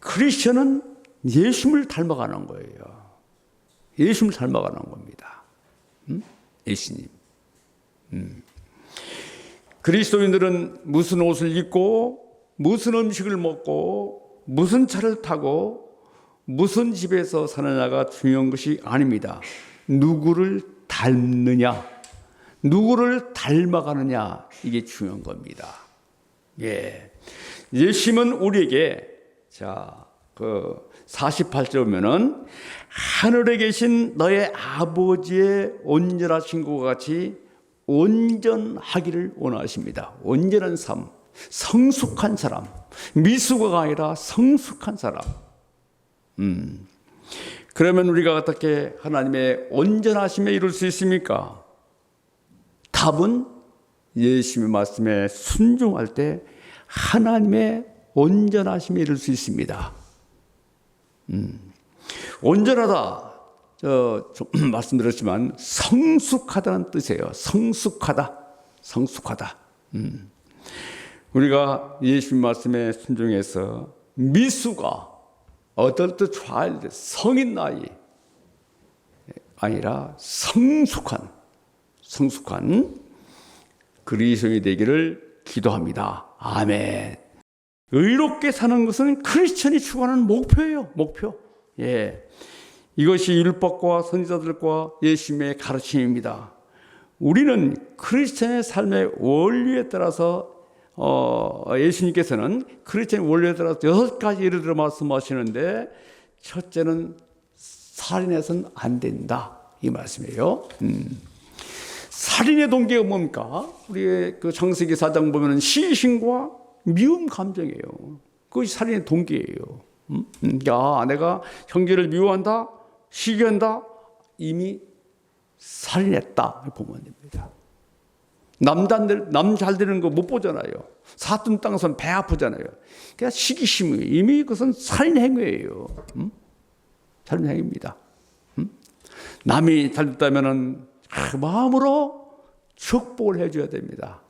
크리스천은 예수님을 닮아가는 거예요. 예수님을 닮아가는 겁니다. 예수님. 그리스도인들은 무슨 옷을 입고 무슨 음식을 먹고 무슨 차를 타고 무슨 집에서 사느냐가 중요한 것이 아닙니다. 누구를 닮느냐, 누구를 닮아가느냐, 이게 중요한 겁니다. 예. 예수님은 우리에게, 자, 48절 보면은 하늘에 계신 너의 아버지의 온전하신 것과 같이 온전하기를 원하십니다. 온전한 삶, 성숙한 사람, 미숙아가 아니라 성숙한 사람. 그러면 우리가 어떻게 하나님의 온전하심에 이룰 수 있습니까? 답은 예수님의 말씀에 순종할 때 하나님의 온전하심에 이룰 수 있습니다. 온전하다, 말씀드렸지만 성숙하다는 뜻이에요. 성숙하다. 우리가 예수님 말씀에 순종해서 미숙아, 어떨 좌일때 성인 나이 아니라 성숙한 그리스도인이 되기를 기도합니다. 아멘. 의롭게 사는 것은 크리스천이 추구하는 목표예요. 목표. 예. 이것이 율법과 선지자들과 예수님의 가르침입니다. 우리는 크리스천의 삶의 원리에 따라서 예수님께서는 크리스천의 원리에 따라서 6가지 예를 들어 말씀하시는데, 첫째는 살인해서는 안 된다, 이 말씀이에요. 살인의 동기가 뭡니까? 우리의 그 창세기 4장 보면은 시신과 미움 감정이에요. 그것이 살인의 동기예요. 야, 내가 형제를 미워한다, 시기한다, 이미 살인했다, 보면 됩니다. 남 잘 되는 거 못 보잖아요. 사돈 땅에서는 배 아프잖아요. 그러니까 시기심이 이미 그것은 살인 행위예요. 살인 행위입니다. 남이 잘 됐다면은 마음으로 축복을 해줘야 됩니다.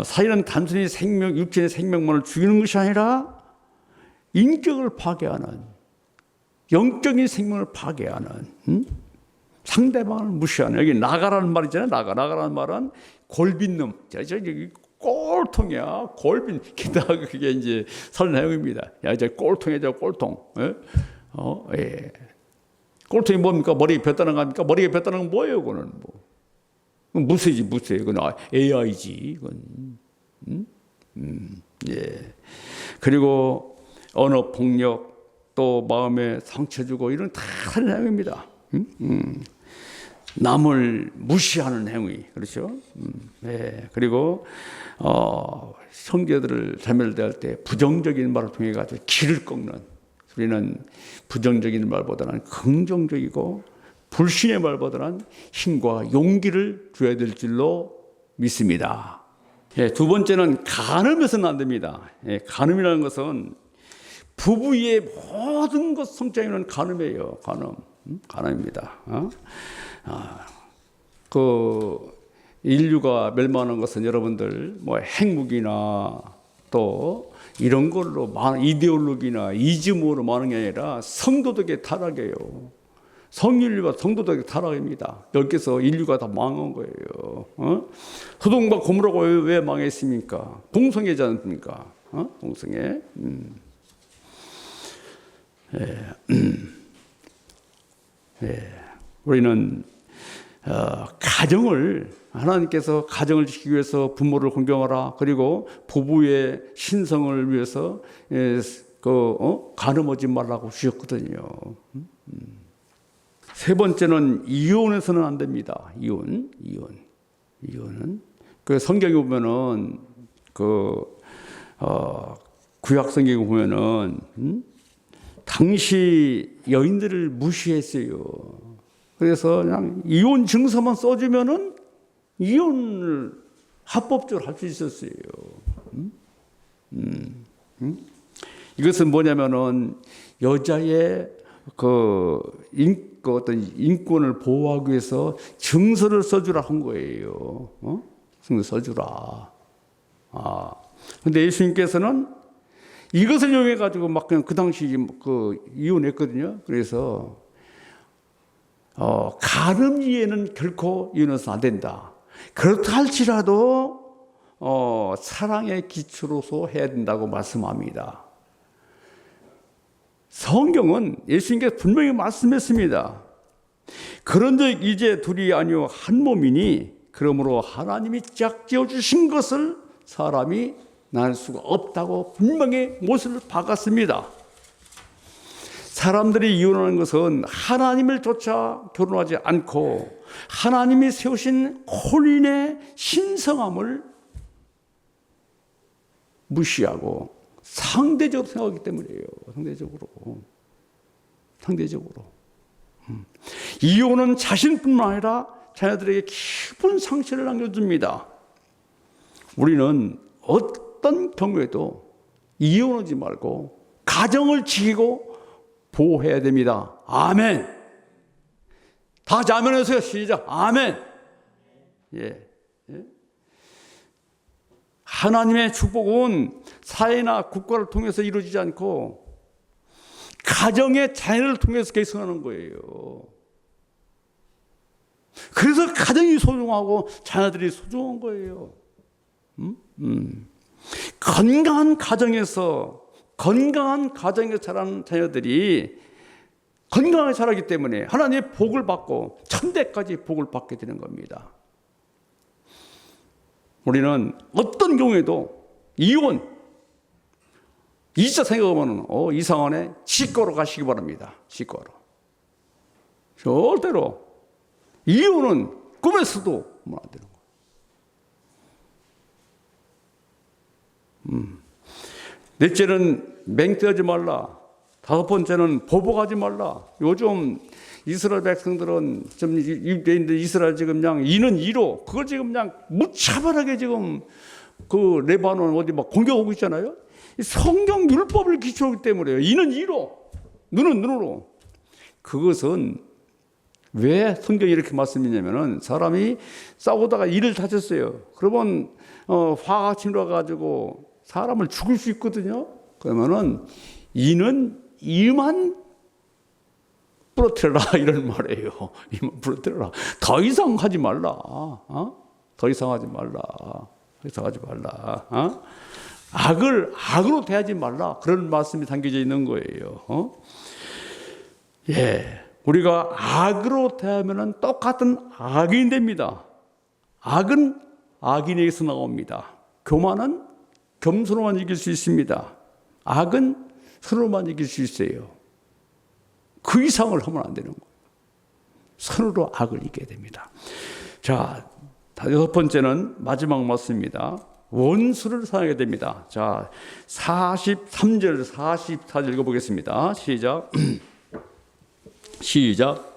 살인은 단순히 육신의 생명만을 죽이는 것이 아니라 인격을 파괴하는, 영적인 생명을 파괴하는, 상대방을 무시하는, 여기 나가라는 말 있잖아요. 나가라는 말은 골빈놈, 저기 꼴통이야, 골빈. 게다가 그게 이제 살인 행위입니다. 야, 저 꼴통이야, 저 꼴통. 예? 예. 꼴통이 뭡니까? 머리에 뱉다는 거 아닙니까? 머리에 뱉다는 건 뭐예요, 그거는? 무쇠지, 무쇠. 그건 AI지, 이건. 예. 그리고 언어 폭력, 또 마음에 상처 주고, 이런 다 살인 행위입니다. 남을 무시하는 행위, 그렇죠? 예. 그리고 형제들을 자매를 대할 때 부정적인 말을 통해 가지고 길을 꺾는, 우리는 부정적인 말보다는 긍정적이고 불신의 말보다는 힘과 용기를 줘야 될 줄로 믿습니다. 예. 두 번째는 간음해서는 안 됩니다. 예. 간음이라는 것은 부부의 모든 것 성장에는 간음이에요. 간음입니다. 그 인류가 멸망하는 것은 여러분들 뭐 핵무기나 또 이런 걸로 이데올로기나 이즘으로 많은 게 아니라 성도덕의 타락이에요. 성인류와 성도덕의 타락입니다. 여기서 인류가 다 망한 거예요. 소돔과 고모라가 왜 망했습니까? 동성애지 않습니까? 동성애. 예. 예. 우리는 가정을, 하나님께서 가정을 지키기 위해서 부모를 존경하라, 그리고 부부의 신성을 위해서 간음하지 말라고 주셨거든요. 세 번째는 이혼해서는 안 됩니다. 이혼은 그 성경에 보면은 구약 성경에 보면은 당시 여인들을 무시했어요. 그래서 그냥 이혼 증서만 써주면은 이혼을 합법적으로 할 수 있었어요. 이것은 뭐냐면은 여자의 어떤 인권을 보호하기 위해서 증서를 써주라 한 거예요. 증서 써주라. 근데 예수님께서는 이것을 이용해 가지고 막 그냥 그 당시 이혼했거든요. 그래서 간음 이해는 결코 이혼해서는 안 된다. 그렇다 할지라도 사랑의 기초로서 해야 된다고 말씀합니다. 성경은 예수님께서 분명히 말씀했습니다. 그런즉 이제 둘이 아니요 한 몸이니 그러므로 하나님이 짝지어 주신 것을 사람이 나눌 수가 없다고 분명히 못을 박았습니다. 사람들이 이혼하는 것은 하나님을 쫓아 결혼하지 않고 하나님이 세우신 혼인의 신성함을 무시하고 상대적으로 생각하기 때문이에요. 상대적으로. 이혼은 자신뿐만 아니라 자녀들에게 깊은 상처를 남겨줍니다. 우리는 어떤 경우에도 이혼하지 말고 가정을 지키고 보호해야 됩니다. 아멘. 다 같이 아멘 하세요. 시작. 아멘. 예. 하나님의 축복은 사회나 국가를 통해서 이루어지지 않고 가정의 자녀를 통해서 계승하는 거예요. 그래서 가정이 소중하고 자녀들이 소중한 거예요. 건강한 가정에서 자라는 자녀들이 건강하게 자라기 때문에 하나님의 복을 받고 천대까지 복을 받게 되는 겁니다. 우리는 어떤 경우에도 이혼, 이자 생각하면 이상하네. 치과로 가시기 바랍니다. 치과로. 절대로 이혼은 꿈에서도 안 되는 거예요. 넷째는 맹태하지 말라. 다섯 번째는 보복하지 말라. 요즘 이스라엘 백성들은 좀 유대인들 이스라엘 지금 그냥 이는 이로 그걸 지금 그냥 무차별하게 지금 그 레바논 어디 막 공격하고 있잖아요. 성경 율법을 기초하기 때문에요. 이는 이로, 눈은 눈으로. 그것은 왜 성경이 이렇게 말씀이냐면은 사람이 싸우다가 이를 다쳤어요. 그러면 화가 치밀어 가지고 사람을 죽일 수 있거든요. 그러면은 이는 이만 부러뜨려라 이런 말이에요. 이만 부러뜨려라. 더 이상 하지 말라. 더 이상 하지 말라. 더 이상 하지 말라. 악으로 대하지 말라. 그런 말씀이 담겨져 있는 거예요. 예. 우리가 악으로 대하면 똑같은 악인이 됩니다. 악은 악인에게서 나옵니다. 교만은 겸손으로만 이길 수 있습니다. 악은 선으로만 이길 수 있어요. 그 이상을 하면 안 되는 거예요. 선으로 악을 이겨야 됩니다. 자, 여섯 번째는 마지막 말씀입니다. 원수를 사랑해야 됩니다. 자, 43절, 44절 읽어보겠습니다. 시작. 시작.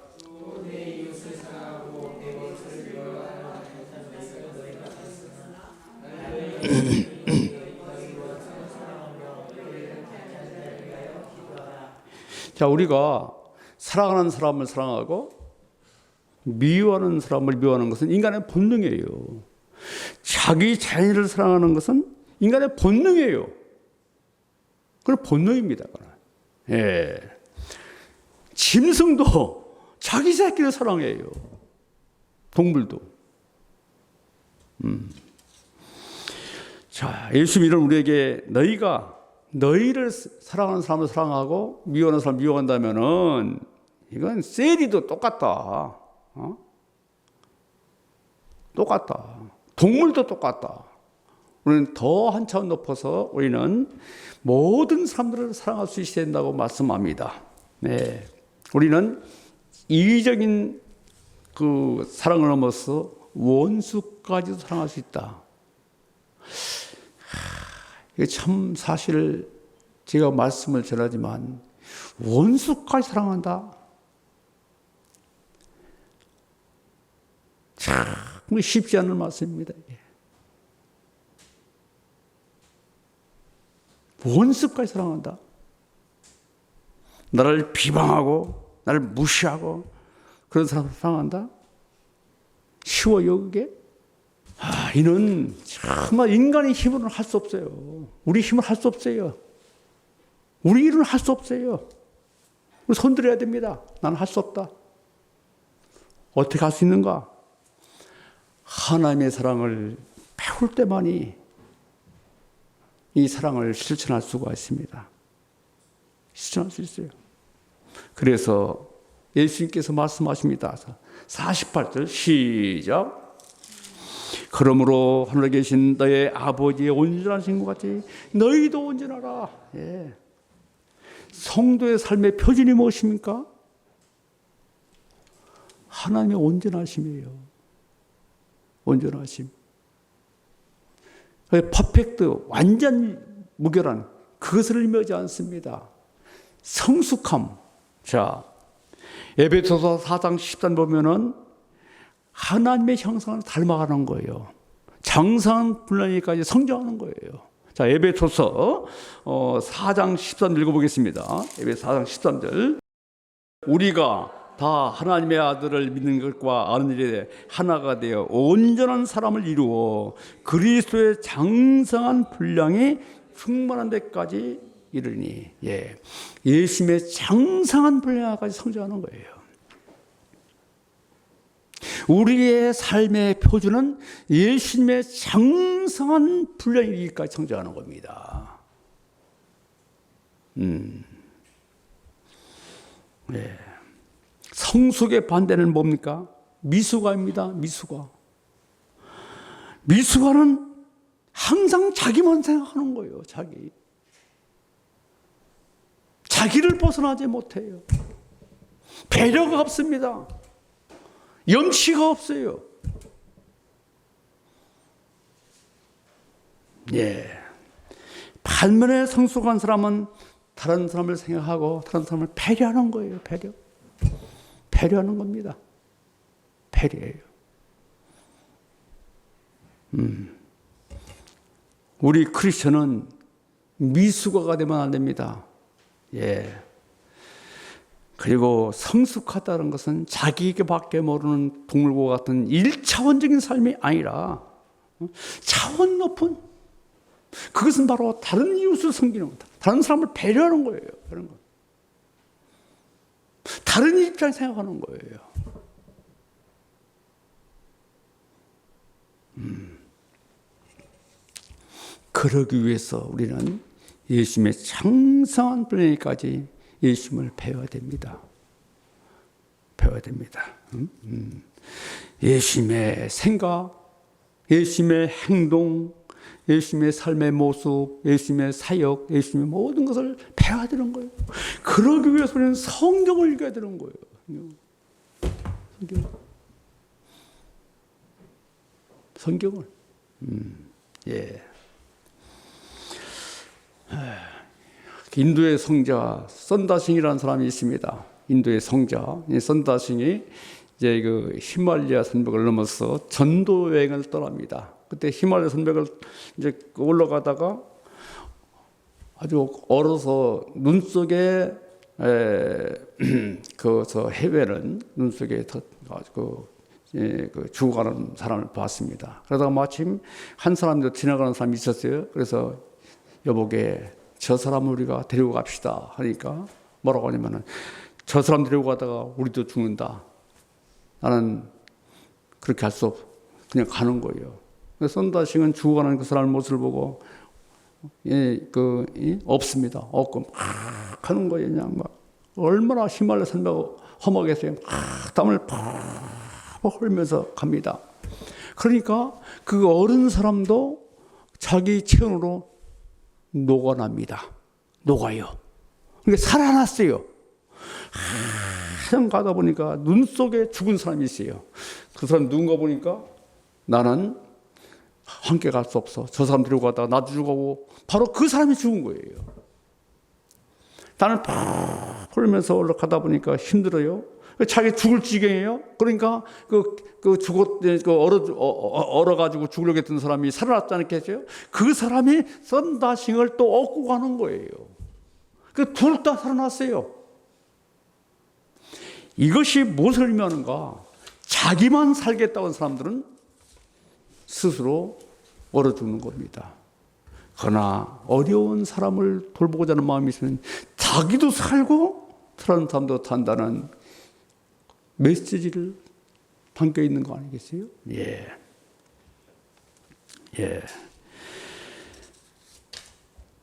자, 우리가 사랑하는 사람을 사랑하고 미워하는 사람을 미워하는 것은 인간의 본능이에요. 자기 자신을 사랑하는 것은 인간의 본능이에요. 그건 본능입니다. 예. 짐승도 자기 새끼를 사랑해요. 동물도. 자, 예수 믿는 우리에게 너희를 사랑하는 사람을 사랑하고 미워하는 사람을 미워한다면은 이건 세리도 똑같다. 똑같다. 동물도 똑같다. 우리는 더 한 차원 높아서 우리는 모든 사람들을 사랑할 수 있어야 된다고 말씀합니다. 네. 우리는 이기적인 그 사랑을 넘어서 원수까지도 사랑할 수 있다. 이게 참 사실 제가 말씀을 전하지만 원수까지 사랑한다. 참 쉽지 않은 말씀입니다. 원수까지 사랑한다. 나를 비방하고 나를 무시하고 그런 사람을 사랑한다. 쉬워요 그게? 이는 정말 인간의 힘으로는 할 수 없어요. 우리 힘을 할 수 없어요. 우리 일은 할 수 없어요. 손들어야 됩니다. 나는 할 수 없다. 어떻게 할 수 있는가? 하나님의 사랑을 배울 때만이 이 사랑을 실천할 수가 있습니다. 실천할 수 있어요. 그래서 예수님께서 말씀하십니다. 48절 시작. 그러므로 하늘에 계신 너의 아버지의 온전하신 것 같이 너희도 온전하라. 예. 성도의 삶의 표준이 무엇입니까? 하나님의 온전하심이에요. 온전하심. 퍼펙트, 완전 무결한 그것을 의미하지 않습니다. 성숙함. 자, 에베소서 4장 10절 보면은 하나님의 형상을 닮아가는 거예요. 장성한 분량까지 성장하는 거예요. 자, 에베소서 4장 13절 읽어보겠습니다. 에베소 4장 13절. 우리가 다 하나님의 아들을 믿는 것과 아는 일에 하나가 되어 온전한 사람을 이루어 그리스도의 장성한 분량이 충만한 데까지 이르니, 예, 예수님의 장성한 분량까지 성장하는 거예요. 우리의 삶의 표준은 예수님의 장성한 분량에 이르기까지 성장하는 겁니다. 네. 성숙의 반대는 뭡니까? 미숙아입니다. 미숙아. 미숙아는 항상 자기만 생각하는 거예요. 자기를 벗어나지 못해요. 배려가 없습니다. 염치가 없어요. 예. 반면에 성숙한 사람은 다른 사람을 생각하고 다른 사람을 배려하는 거예요. 배려하는 겁니다. 배려예요. 우리 크리스천은 미숙아가 되면 안 됩니다. 예. 그리고 성숙하다는 것은 자기에게밖에 모르는 동물과 같은 1차원적인 삶이 아니라 차원 높은, 그것은 바로 다른 이웃을 섬기는 거다. 다른 사람을 배려하는 거예요. 그런 거. 다른 입장 생각하는 거예요. 그러기 위해서 우리는 예수님의 장성한 분량까지 예수님을 배워야 됩니다. 배워야 됩니다. 예수님의 생각, 예수님의 행동, 예수님의 삶의 모습, 예수님의 사역, 예수님의 모든 것을 배워야 되는 거예요. 그러기 위해서 우리는 성경을 읽어야 되는 거예요. 성경을. 예. 인도의 성자 선다싱이라는 사람이 있습니다. 인도의 성자 선다싱이 이제 그 히말라야 산맥을 넘어서 전도 여행을 떠납니다. 그때 히말라야 산맥을 이제 올라가다가 아주 얼어서 눈 속에 그저 해외는 눈 속에 그 죽어가는 사람을 봤습니다. 그러다가 마침 한 사람도 지나가는 사람이 있었어요. 그래서 여보게 저 사람을 우리가 데리고 갑시다 하니까 뭐라고 하냐면은 저 사람 데리고 가다가 우리도 죽는다. 나는 그렇게 할 수 없어. 그냥 가는 거예요. 선다싱은 죽어가는 그 사람의 모습을 보고 없습니다. 없고 막 가는 거예요. 그냥 막 얼마나 히말라야 산맥 험하겠어요. 땀을 팍 흘리면서 갑니다. 그러니까 그 어른 사람도 자기 체온으로 녹아납니다. 녹아요. 그러니까 살아났어요. 한참 가다 보니까 눈 속에 죽은 사람이 있어요. 그 사람 누군가 보니까 나는 함께 갈 수 없어. 저 사람 데리고 가다가 나도 죽어고 바로 그 사람이 죽은 거예요. 나는 팍 흘리면서 올라가다 보니까 힘들어요. 자기 죽을 지경이에요. 그러니까 얼어가지고 죽으려고 했던 사람이 살아났지 않겠어요? 그 사람이 선다싱을 또 얻고 가는 거예요. 그 둘 다 살아났어요. 이것이 무엇을 의미하는가? 자기만 살겠다고 하는 사람들은 스스로 얼어 죽는 겁니다. 그러나 어려운 사람을 돌보고자 하는 마음이 있으면 자기도 살고 다른 사람도 산다는 메시지를 담겨 있는 거 아니겠어요? 예.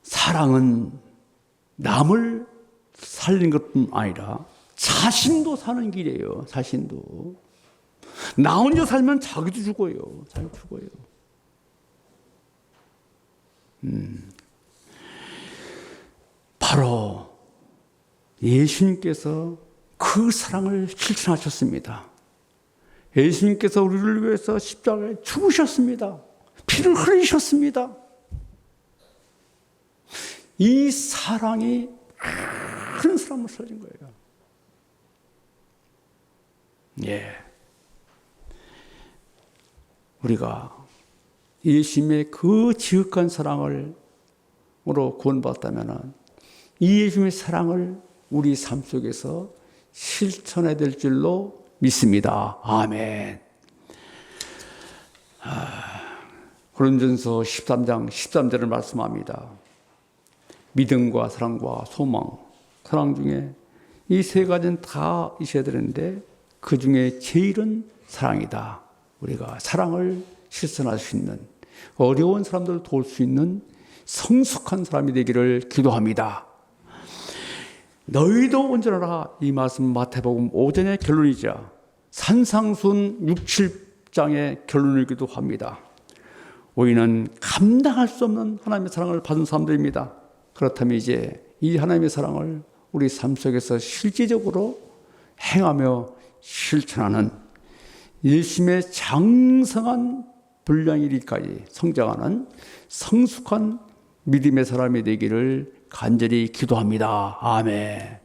사랑은 남을 살리는 것뿐 아니라 자신도 사는 길이에요. 자신도. 나 혼자 살면 자기도 죽어요. 자기 죽어요. 바로 예수님께서 그 사랑을 실천하셨습니다. 예수님께서 우리를 위해서 십자가에 죽으셨습니다. 피를 흘리셨습니다. 이 사랑이 큰 사람을 살린 거예요. 예. 우리가 예수님의 그 지극한 사랑으로 구원받았다면 이 예수님의 사랑을 우리 삶 속에서 실천해야 될 줄로 믿습니다. 아멘. 고린도전서 13장 13절을 말씀합니다. 믿음과 사랑과 소망, 사랑 중에 이 세 가지는 다 있어야 되는데 그 중에 제일은 사랑이다. 우리가 사랑을 실천할 수 있는, 어려운 사람들을 도울 수 있는 성숙한 사람이 되기를 기도합니다. 너희도 온전하라. 이 말씀 마태복음 5장의 결론이자 산상순 6, 7장의 결론이기도 합니다. 우리는 감당할 수 없는 하나님의 사랑을 받은 사람들입니다. 그렇다면 이제 이 하나님의 사랑을 우리 삶 속에서 실질적으로 행하며 실천하는 예수님의 장성한 분량이 이르기까지 성장하는 성숙한 믿음의 사람이 되기를 간절히 기도합니다. 아멘.